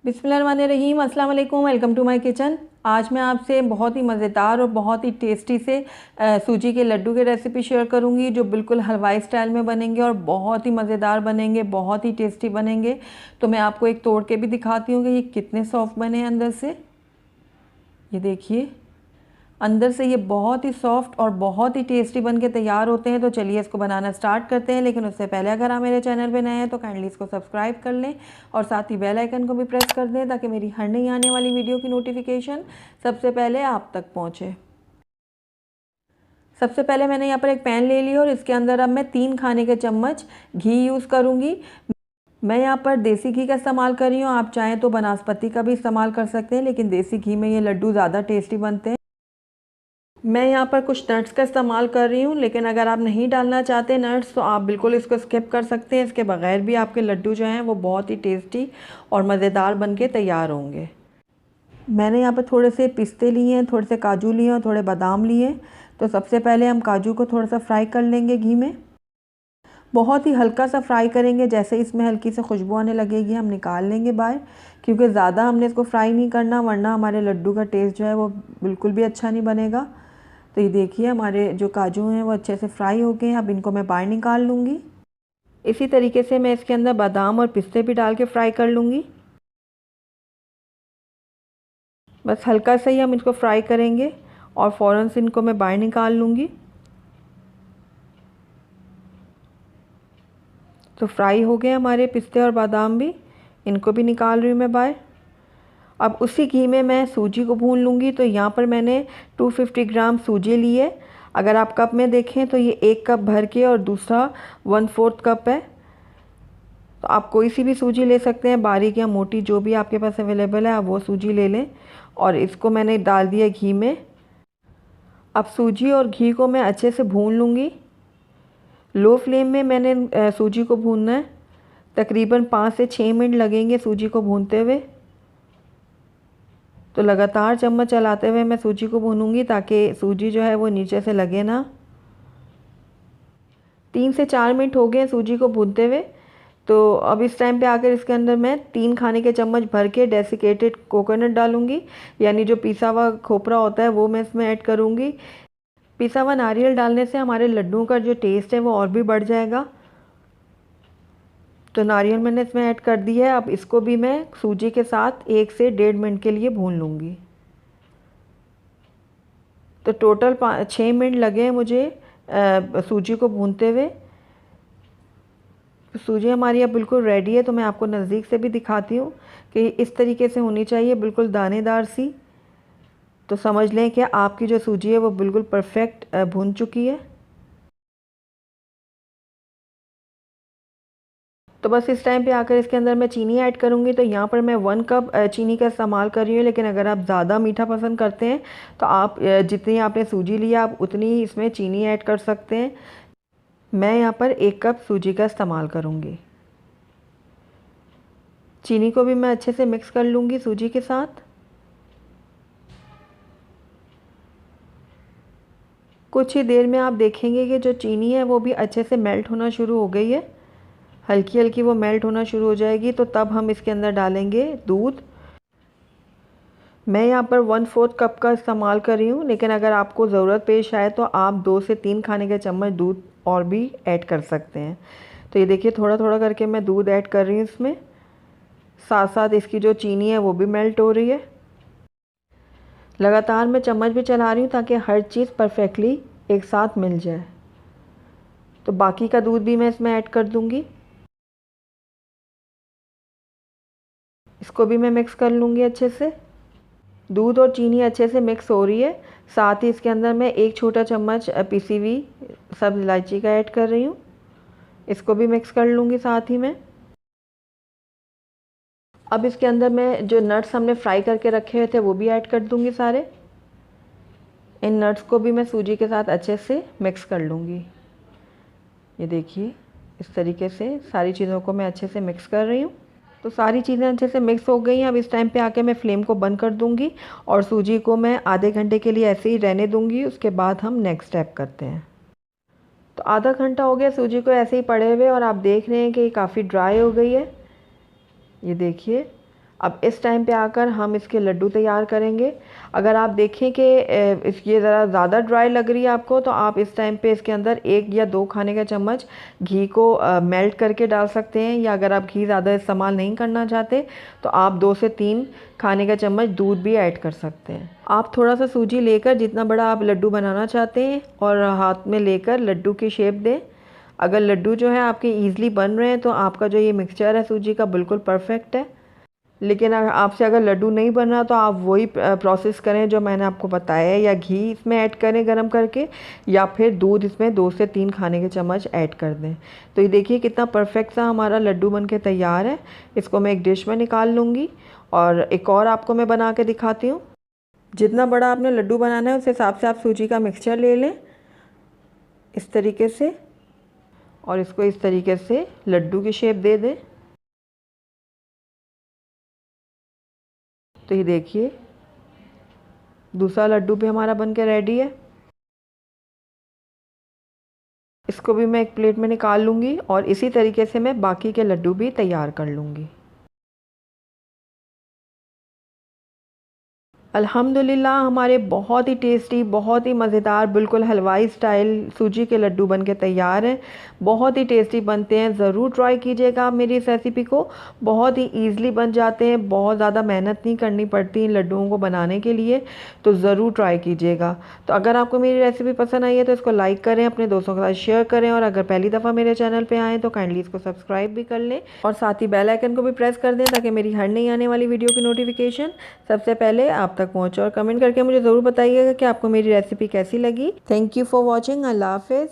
बिस्मिल्लाहिर्रहमानिर्रहीम, अस्सलाम वालेकुम। Welcome to my kitchen. आज मैं आपसे बहुत ही मज़ेदार और बहुत ही टेस्टी से सूजी के लड्डू की रेसिपी शेयर करूंगी जो बिल्कुल हलवाई स्टाइल में बनेंगे और बहुत ही मज़ेदार बनेंगे, बहुत ही टेस्टी बनेंगे। तो मैं आपको एक तोड़ के भी दिखाती हूँ कि ये कितने सॉफ्ट बने हैं अंदर से। ये देखिए, अंदर से ये बहुत ही सॉफ्ट और बहुत ही टेस्टी बन के तैयार होते हैं। तो चलिए इसको बनाना स्टार्ट करते हैं। लेकिन उससे पहले अगर आप मेरे चैनल पे नए हैं तो काइंडली इसको सब्सक्राइब कर लें और साथ ही बेल आइकन को भी प्रेस कर दें ताकि मेरी हर नई आने वाली वीडियो की नोटिफिकेशन सबसे पहले आप तक पहुँचे। सबसे पहले मैंने यहाँ पर एक पैन ले लिया और इसके अंदर अब मैं 3 खाने के चम्मच घी यूज़ करूँगी। मैं यहाँ पर देसी घी का इस्तेमाल कर रही हूँ, आप चाहें तो बनास्पति का भी इस्तेमाल कर सकते हैं, लेकिन देसी घी में ये लड्डू ज़्यादा टेस्टी बनते हैं। मैं यहाँ पर कुछ नट्स का इस्तेमाल कर रही हूँ, लेकिन अगर आप नहीं डालना चाहते नट्स तो आप बिल्कुल इसको स्किप कर सकते हैं। इसके बगैर भी आपके लड्डू जो हैं वो बहुत ही टेस्टी और मज़ेदार बन के तैयार होंगे। मैंने यहाँ पर थोड़े से पिस्ते लिए हैं, थोड़े से काजू लिए हैं और थोड़े बादाम लिए हैं। तो सबसे पहले हम काजू को थोड़ा सा फ्राई कर लेंगे घी में। बहुत ही हल्का सा फ्राई करेंगे, जैसे इसमें हल्की से खुशबू आने लगेगी हम निकाल लेंगे बाहर, क्योंकि ज़्यादा हमने इसको फ्राई नहीं करना वरना हमारे लड्डू का टेस्ट जो है वो बिल्कुल भी अच्छा नहीं बनेगा। तो ये देखिए हमारे जो काजू हैं वो अच्छे से फ्राई हो गए हैं। अब इनको मैं बाहर निकाल लूँगी। इसी तरीके से मैं इसके अंदर बादाम और पिस्ते भी डाल के फ्राई कर लूँगी। बस हल्का सा ही हम इसको फ्राई करेंगे और फ़ौरन से इनको मैं बाहर निकाल लूँगी। तो फ्राई हो गए हमारे पिस्ते और बादाम भी, इनको भी निकाल रही हूँ मैं बाहर। अब उसी घी में मैं सूजी को भून लूँगी। तो यहाँ पर मैंने 250 ग्राम सूजी ली है। अगर आप कप में देखें तो ये 1 कप भर के और दूसरा 1/4 कप है। तो आप कोई सी भी सूजी ले सकते हैं, बारीक या मोटी, जो भी आपके पास अवेलेबल है आप वो सूजी ले लें। और इसको मैंने डाल दिया घी में। अब सूजी और घी को मैं अच्छे से भून लूँगी। लो फ्लेम में मैंने सूजी को भूनना है। तकरीबन 5 से 6 मिनट लगेंगे सूजी को भूनते हुए। तो लगातार चम्मच चलाते हुए मैं सूजी को भूनूंगी ताकि सूजी जो है वो नीचे से लगे ना। 3 से 4 मिनट हो गए सूजी को भूनते हुए। तो अब इस टाइम पे आकर इसके अंदर मैं 3 खाने के चम्मच भर के डेसिकेटेड कोकोनट डालूंगी, यानी जो पिसा हुआ खोपरा होता है वो मैं इसमें ऐड करूंगी। पिसा हुआ नारियल डालने से हमारे लड्डुओं का जो टेस्ट है वो और भी बढ़ जाएगा। तो नारियल मैंने इसमें ऐड कर दिया है। अब इसको भी मैं सूजी के साथ 1 से 1.5 मिनट के लिए भून लूँगी। तो टोटल 6 मिनट लगे मुझे सूजी को भूनते हुए। सूजी हमारी अब बिल्कुल रेडी है। तो मैं आपको नज़दीक से भी दिखाती हूँ कि इस तरीके से होनी चाहिए, बिल्कुल दानेदार सी। तो समझ लें कि आपकी जो सूजी है वो बिल्कुल परफेक्ट भून चुकी है। तो बस इस टाइम पे आकर इसके अंदर मैं चीनी ऐड करूँगी। तो यहाँ पर मैं 1 कप चीनी का इस्तेमाल कर रही हूँ, लेकिन अगर आप ज़्यादा मीठा पसंद करते हैं तो आप जितनी आपने सूजी लिया आप उतनी ही इसमें चीनी ऐड कर सकते हैं। मैं यहाँ पर 1 कप सूजी का इस्तेमाल करूँगी। चीनी को भी मैं अच्छे से मिक्स कर लूँगी सूजी के साथ। कुछ ही देर में आप देखेंगे कि जो चीनी है वो भी अच्छे से मेल्ट होना शुरू हो गई है। हल्की हल्की वो मेल्ट होना शुरू हो जाएगी। तो तब हम इसके अंदर डालेंगे दूध। मैं यहाँ पर 1/4 कप का इस्तेमाल कर रही हूँ, लेकिन अगर आपको ज़रूरत पेश आए तो आप 2 से 3 खाने के चम्मच दूध और भी ऐड कर सकते हैं। तो ये देखिए थोड़ा थोड़ा करके मैं दूध ऐड कर रही हूँ इसमें। साथ साथ इसकी जो चीनी है वो भी मेल्ट हो रही है। लगातार मैं चम्मच भी चला रही हूँ ताकि हर चीज़ परफेक्टली एक साथ मिल जाए। तो बाकी का दूध भी मैं इसमें ऐड कर दूँगी। इसको भी मैं मिक्स कर लूँगी अच्छे से। दूध और चीनी अच्छे से मिक्स हो रही है। साथ ही इसके अंदर मैं 1 छोटा चम्मच पिसी हुई सब्ज़ इलायची का ऐड कर रही हूँ। इसको भी मिक्स कर लूँगी साथ ही में। अब इसके अंदर मैं जो नट्स हमने फ्राई करके रखे हुए थे वो भी ऐड कर दूँगी सारे। इन नट्स को भी मैं सूजी के साथ अच्छे से मिक्स कर लूँगी। ये देखिए इस तरीके से सारी चीज़ों को मैं अच्छे से मिक्स कर रही हूँ। तो सारी चीज़ें अच्छे से मिक्स हो गई हैं। अब इस टाइम पे आके मैं फ्लेम को बंद कर दूंगी और सूजी को मैं आधे घंटे के लिए ऐसे ही रहने दूंगी। उसके बाद हम नेक्स्ट स्टेप करते हैं। तो आधा घंटा हो गया सूजी को ऐसे ही पड़े हुए और आप देख रहे हैं कि ये काफ़ी ड्राई हो गई है। ये देखिए अब इस टाइम पे आकर हम इसके लड्डू तैयार करेंगे। अगर आप देखें कि ये ज़रा ज़्यादा ड्राई लग रही है आपको, तो आप इस टाइम पे इसके अंदर 1 या 2 खाने का चम्मच घी को मेल्ट करके डाल सकते हैं, या अगर आप घी ज़्यादा इस्तेमाल नहीं करना चाहते तो आप 2 से 3 खाने का चम्मच दूध भी ऐड कर सकते हैं। आप थोड़ा सा सूजी लेकर जितना बड़ा आप लड्डू बनाना चाहते हैं और हाथ में लेकर लड्डू की शेप दें। अगर लड्डू जो है आपके ईज़िली बन रहे हैं तो आपका जो ये मिक्सचर है सूजी का बिल्कुल परफेक्ट है। लेकिन आपसे अगर लड्डू नहीं बन रहा तो आप वही प्रोसेस करें जो मैंने आपको बताया है, या घी इसमें ऐड करें गरम करके, या फिर दूध इसमें 2 से 3 खाने के चम्मच ऐड कर दें। तो ये देखिए कितना परफेक्ट सा हमारा लड्डू बन के तैयार है। इसको मैं एक डिश में निकाल लूँगी और एक और आपको मैं बना के दिखाती हूँ। जितना बड़ा आपने लड्डू बनाना है उस हिसाब से आप सूजी का मिक्सचर ले लें इस तरीके से, और इसको इस तरीके से लड्डू की शेप दे दें। तो ये देखिए दूसरा लड्डू भी हमारा बन के रेडी है। इसको भी मैं एक प्लेट में निकाल लूँगी और इसी तरीके से मैं बाकी के लड्डू भी तैयार कर लूँगी। अल्हम्दुलिल्लाह हमारे बहुत ही टेस्टी, बहुत ही मज़ेदार, बिल्कुल हलवाई स्टाइल सूजी के लड्डू बन के तैयार हैं। बहुत ही टेस्टी बनते हैं, ज़रूर ट्राई कीजिएगा आप मेरी इस रेसिपी को। बहुत ही ईज़िली बन जाते हैं, बहुत ज़्यादा मेहनत नहीं करनी पड़ती इन लड्डुओं को बनाने के लिए, तो ज़रूर ट्राई कीजिएगा। तो अगर आपको मेरी रेसिपी पसंद आई है तो इसको लाइक करें, अपने दोस्तों के साथ शेयर करें, और अगर पहली दफ़ा मेरे चैनल पर आएँ तो काइंडली इसको सब्सक्राइब भी कर लें और साथ ही बेल आइकन को भी प्रेस कर दें ताकि मेरी हर नई आने वाली वीडियो की नोटिफिकेशन सबसे पहले आप तक पहुंचे। और कमेंट करके मुझे ज़रूर बताइएगा कि आपको मेरी रेसिपी कैसी लगी। Thank you for watching. अल्लाह हाफिज़।